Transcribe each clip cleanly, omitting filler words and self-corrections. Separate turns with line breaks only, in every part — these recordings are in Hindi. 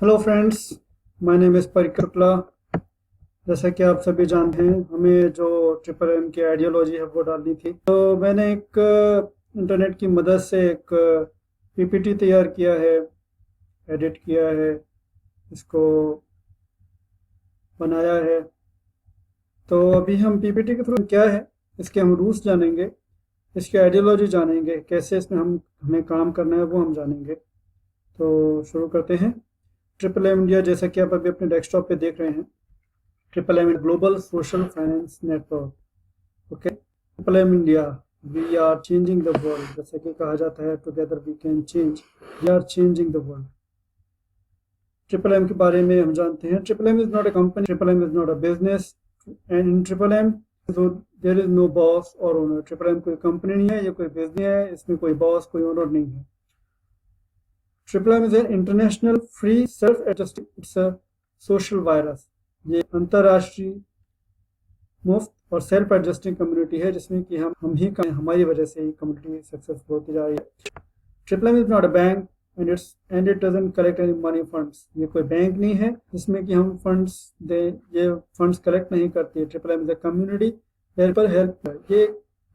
Hello friends, my name is Parikar Shukla. जैसा कि आप सभी जानते हैं, हमें जो ट्रिपल एम की आइडियोलॉजी है वो डालनी थी। तो मैंने एक इंटरनेट की मदद से एक पीपीटी तैयार किया है, एडिट किया है, इसको बनाया है। तो अभी हम पीपीटी के थ्रू क्या है, इसके हम रूल्स जानेंगे, इसकी आइडियोलॉजी जानेंगे, कैसे इसमें हमें काम करना है वो हम जानेंगे। तो शुरू करते हैं। ट्रिपल एम इंडिया, जैसा कि आप अभी अपने डेस्कटॉप पे देख रहे हैं, triple M global social finance network. Okay, triple M India, we are changing the world. जैसा कि कहा जाता है, together we can change, we are changing the world. Triple M के बारे में हम जानते हैं, triple M is not a company, triple M is not a business, and in triple M there is no boss और ओनर। ट्रिपल एम कोई कंपनी नहीं है, ये कोई बिजनेस है, इसमें कोई बॉस कोई ओनर नहीं है। Triple M is an international free self adjusting, it's a social virus. ये अंतर्राष्ट्रीय मुफ्त और सेल्फ एडजस्टिंग कम्युनिटी है, जिसमें कि हमारी वजह से ही कम्युनिटी सक्सेसफुल होती जा रही है। Triple M is not a bank and it doesn't collect any money funds. ये कोई बैंक नहीं है जिसमें कि हम फंड्स दें, ये फंड्स कलेक्ट नहीं करती है। Triple M is a community helper help, ये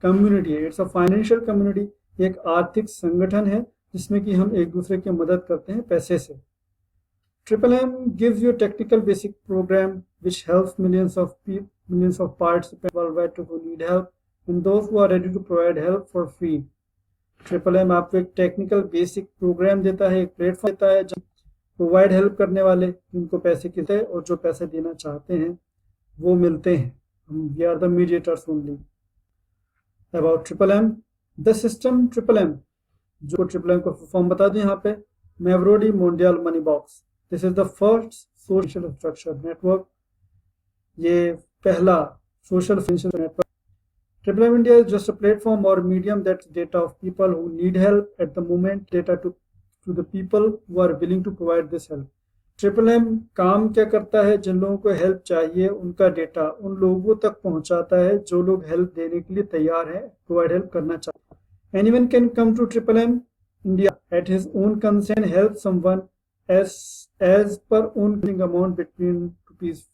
कम्युनिटी है, इट्स अ फाइनेंशियल कम्युनिटी, एक आर्थिक संगठन है जिसमें कि हम एक दूसरे की मदद करते हैं पैसे से। Triple M gives you a technical basic program which helps millions of participants worldwide who need help and those who are ready to provide help for free. Triple M आपको एक टेक्निकल बेसिक प्रोग्राम देता है, एक प्लेटफॉर्म देता है जहाँ प्रोवाइड हेल्प करने वाले जिनको पैसे कितने और जो पैसे देना चाहते हैं वो मिलते हैं। हम we are the mediators only. About triple M, the system triple M, जो ट्रिपल एम को फॉर्म बता दें यहाँ पे, Mavrodi Mondial money box. This is the first social infrastructure network, ये पहला social financial network. Triple M India is just a platform or medium that's data of people who need help at the moment, data to the people who are willing to provide this help. Triple M काम क्या करता है, जिन लोगों को हेल्प चाहिए उनका डेटा उन लोगों तक पहुंचाता है जो लोग हेल्प देने के लिए तैयार हैं, प्रोवाइड हेल्प करना चाहते हैं। Anyone can come to triple M India at his own concern, help someone as per own amount between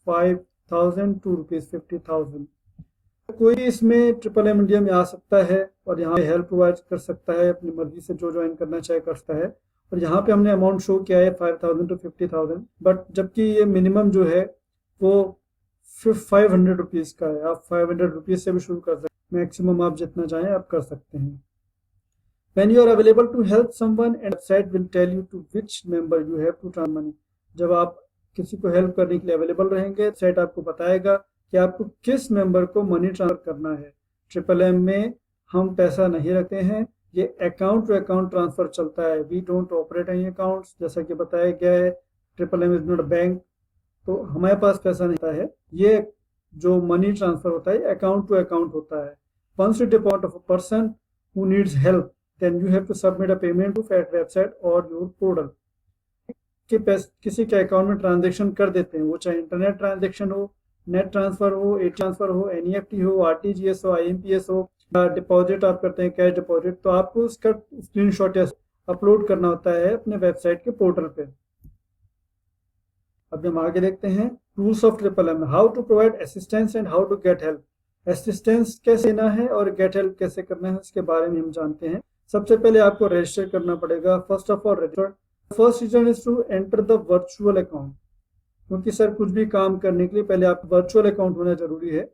₹5,000 to ₹50,000। कोई इसमें ट्रिपल एम इंडिया में आ सकता है और यहाँ पे हेल्प प्रोवाइड कर सकता है, अपनी मर्जी से जो ज्वाइन करना चाहे कर सकता है। और यहाँ पे हमने अमाउंट शो किया है 5,000 to 50,000, बट जबकि ये मिनिमम जो है वो 500 रुपीज़ का है। आप 500 रुपीज़ से भी शुरू कर सकते हैं, मैक्सिमम आप जितना चाहें आप कर सकते हैं। When you are available to help someone, and website will tell you to which member you have to transfer money। जब आप किसी को हेल्प करने के लिए अवेलेबल रहेंगे, वेबसाइट आपको बताएगा कि आपको किस मेंबर को मनी ट्रांसफर करना है। ट्रिपल एम में हम पैसा नहीं रखते हैं, ये अकाउंट टू अकाउंट ट्रांसफर चलता है। We don't operate any accounts, जैसा कि बताया गया है। Triple M is not a bank, तो हमारे पास पैसा नहीं होता है। ये जो मनी ट्रांसफर होता है अकाउंट टू अकाउंट होता है। Once you deposit of a person who needs help, then you have to submit a payment to that website or your portal। कि किसी के अकाउंट में ट्रांजेक्शन कर देते हैं, वो चाहे इंटरनेट ट्रांजेक्शन हो, नेट ट्रांसफर हो, ए ट्रांसफर हो, एनईएफटी हो, आरटीजीएस हो, आईएमपीएस हो, डिपॉजिट आप करते हैं कैश डिपॉजिट, तो आपको उसका स्क्रीनशॉट अपलोड करना होता है अपने वेबसाइट के पोर्टल पे। अब हम आगे देखते हैं rules of triple M, how to provide assistance and how to get help. Assistance कैसे देना है और गेट हेल्प कैसे करना है इसके बारे में हम जानते हैं। सबसे पहले आपको रजिस्टर करना पड़ेगा। First of all register, first reason is to enter the virtual account, क्योंकि सर कुछ भी काम करने के लिए पहले आप वर्चुअल अकाउंट होना जरूरी है,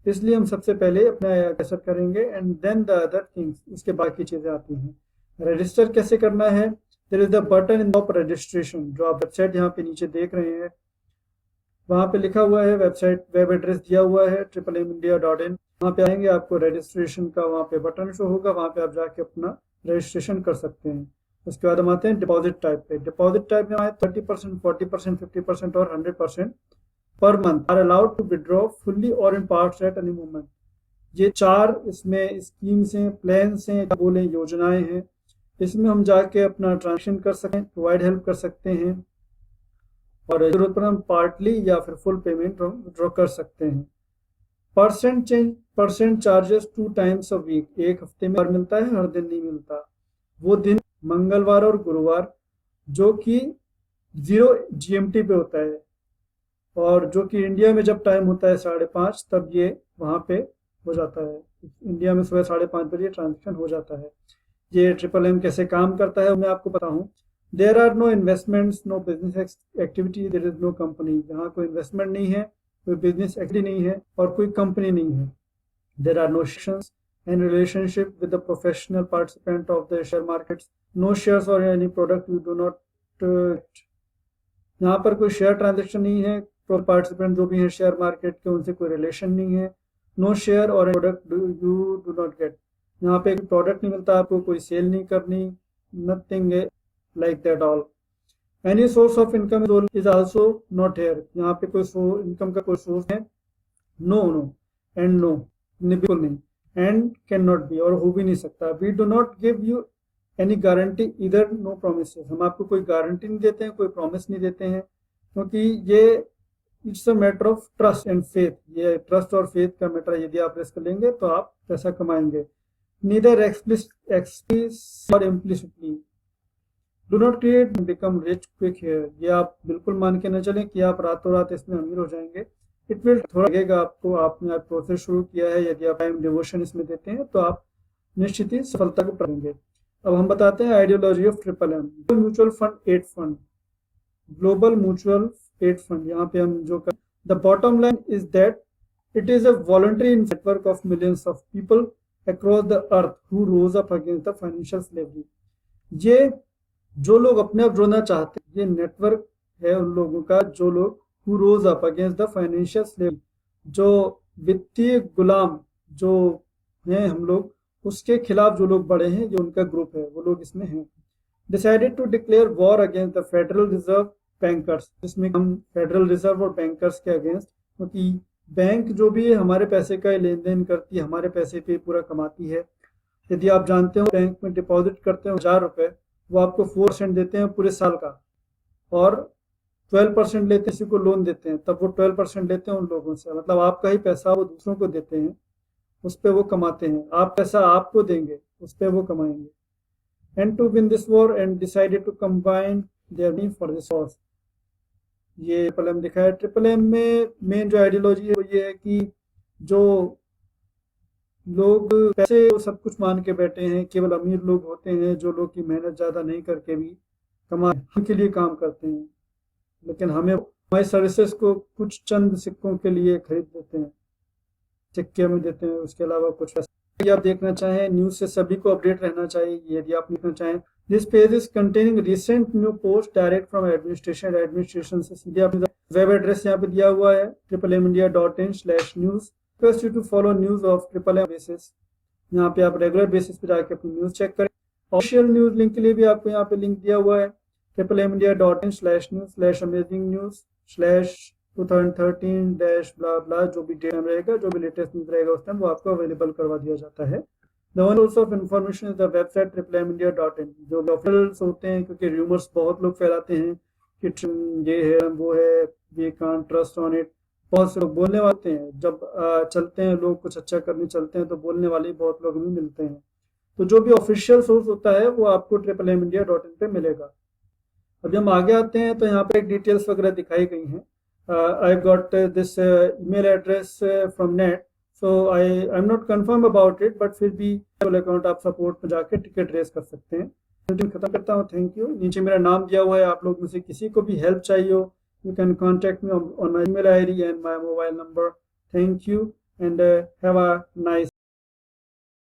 इसलिए हम सबसे पहले अपना रजिस्टर करेंगे and then the other things, उसके बाकी चीजें आती हैं। रजिस्टर कैसे करना है, there is the button in the registration, जो आप वेबसाइट यहाँ पे नीचे देख रहे हैं, वहाँ पे लिखा हुआ है, वेबसाइट वेब एड्रेस दिया हुआ है tripleindia.in। वहाँ पे आएंगे, आपको रजिस्ट्रेशन का वहाँ पे बटन शो होगा, वहाँ पे आप जाके अपना रजिस्ट्रेशन कर सकते हैं। उसके बाद हम आते हैं डिपॉजिट टाइप पे। डिपॉजिट टाइप में आए 30%, 40%, 50% और 100% पर month are allowed to withdraw fully और in parts at any moment. ये चार इसमें स्कीम्स हैं, प्लान्स हैं, बोले योजनाएं हैं, इसमें हम जाके अपना ट्रांजेक्शन कर सकते हैं, प्रोवाइड हेल्प कर सकते हैं और जरूरत पर हम पार्टली या फिर फुल पेमेंट विड्रॉ कर सकते हैं। Percent charges 2 times a week, एक हफ्ते में मिलता है, हर दिन नहीं मिलता। वो दिन मंगलवार और गुरुवार, जो कि 0 GMT पे होता है, और जो कि इंडिया में जब टाइम होता है 5:30 तब ये वहाँ पे हो जाता है। इंडिया में सुबह 5:30 बजे ट्रांजेक्शन हो जाता है। ये ट्रिपल एम कैसे काम करता है मैं आपको बताऊँ। There are no investments, no business activity, there is no company. यहाँ कोई इन्वेस्टमेंट नहीं है, कोई बिजनेस एक्टिविटी नहीं है और कोई कंपनी नहीं है। There are no sections and relationship with the professional participant of the share markets, no shares or any product you do not यहाँ पर कोई शेयर ट्रांजेक्शन नहीं है। पार्टिसिपेंट जो भी हैं शेयर मार्केट के, उनसे कोई रिलेशन नहीं है। नो शेयर और product you do not gate, यहाँ पे प्रोडक्ट नहीं मिलता आपको, कोई सेल नहीं करनी, nothing like that all. Any source of income is also not here, यहाँ पे कोई इनकम का कोई सोर्स है, नो नो एंड नो, बिल्कुल नहीं, एंड कैन नॉट बी, और हो भी नहीं सकता। We do not give you any guarantee इधर, नो प्रोमिस, हम आपको कोई गारंटी नहीं देते हैं, कोई प्रॉमिस नहीं देते हैं, क्योंकि ये it's a matter of trust and faith. ये ट्रस्ट और फेथ का मैटर है। यदि आप रिस्क लेंगे तो आप पैसा कमाएंगे। नीदर एक्सप्लिसिट और implicitly, do not create become rich quick here, ये आप बिल्कुल मान के न चलें कि आप रातों रात इसमें अमीर हो जाएंगे। इट विल थोड़ा लगेगा आपको, आपने आप प्रोसेस शुरू किया है, यदि आप टाइम डिवोशन इसमें देते हैं तो आप निश्चित ही सफलता को पाएंगे। अब हम बताते हैं ideology of triple M. Mutual fund aid fund, global mutual aid fund, यहाँ पे हम जो the bottom line is that it is a voluntary network of millions of people across the earth who rose up against the financial slavery. ये जो लोग अपने आप जोड़ना चाहते हैं, ये नेटवर्क है उन लोगों का जो लोग who rose up against the financial slavery, जो वित्तीय गुलाम जो हैं हम लोग, उसके खिलाफ जो लोग बड़े हैं, ये उनका ग्रुप है, वो लोग इसमें हैं। Decided to declare war against the federal reserve bankers, जिसमें हम फेडरल रिजर्व और बैंकर्स के अगेंस्ट, क्योंकि बैंक जो भी है हमारे पैसे का लेन देन करती है, हमारे पैसे पे पूरा कमाती है। यदि आप जानते हो बैंक में डिपॉजिट करते हो 1000 रुपये, वो आपको 4% देते हैं पूरे साल का, और 12% लेते हैं, किसी को लोन देते हैं तब वो 12% लेते हैं उन लोगों से। मतलब आपका ही पैसा वो दूसरों को देते हैं, उस पर वो कमाते हैं। आप पैसा आपको देंगे, उस पर वो कमाएंगे। And to win this war and decided to combine their money for this war, ये ट्रिपल एम दिखा है। ट्रिपल एम में मेन जो आइडियोलॉजी है वो ये है कि जो लोग पैसे सब कुछ मान के बैठे हैं, केवल अमीर लोग होते हैं जो लोग की मेहनत ज़्यादा नहीं करके भी कमाने के लिए काम करते हैं, लेकिन हमें हमारी सर्विसेज को कुछ चंद सिक्कों के लिए खरीद देते हैं, सिक्के में देते हैं, उसके अलावा कुछ पैसा। यदि आप देखना चाहें न्यूज़ से सभी को अपडेट रहना चाहिए, यदि आप देखना चाहें this page is containing recent new post direct from administration, administration से सीधे अपने वेब एड्रेस यहाँ पे दिया हुआ है tripleindia.in/news। Request you to follow news of triple M basis, यहाँ पे आप रेगुलर बेसिस पे जाके अपनी न्यूज चेक करें। ऑफिशियल न्यूज लिंक के लिए भी आपको यहाँ पे लिंक दिया हुआ है tripleindia.in/news/amazing-news/2013- जो भी डेट रहेगा, जो भी लेटेस्ट न्यूज रहेगा उस टाइम वो आपको अवेलेबल करवा दिया जाता है। The one source of information is the website tripleindia.in, जो ऑफिशियल्स होते हैं, क्योंकि रूमर्स बहुत लोग फैलाते हैं कि ये है वो है, we can't trust on it. बहुत से लोग बोलने वाले हैं, जब चलते हैं लोग कुछ अच्छा करने चलते हैं तो बोलने वाले बहुत लोग भी मिलते हैं। तो जो भी ऑफिशियल सोर्स होता है वो आपको tripleindia.in पे मिलेगा। अभी हम आगे आते हैं तो यहाँ पे डिटेल्स वगैरह दिखाई गई हैं। I got this email address from net, so I am not confirm about it, but फिर भी अकाउंट आप सपोर्ट में जाके टिकट रेस कर सकते हैं। खत्म करता हूँ, थैंक यू। नीचे मेरा नाम दिया हुआ है, आप लोग में से किसी को भी हेल्प चाहिए हो, you can contact me on my email ID and my mobile number. Thank you and have a nice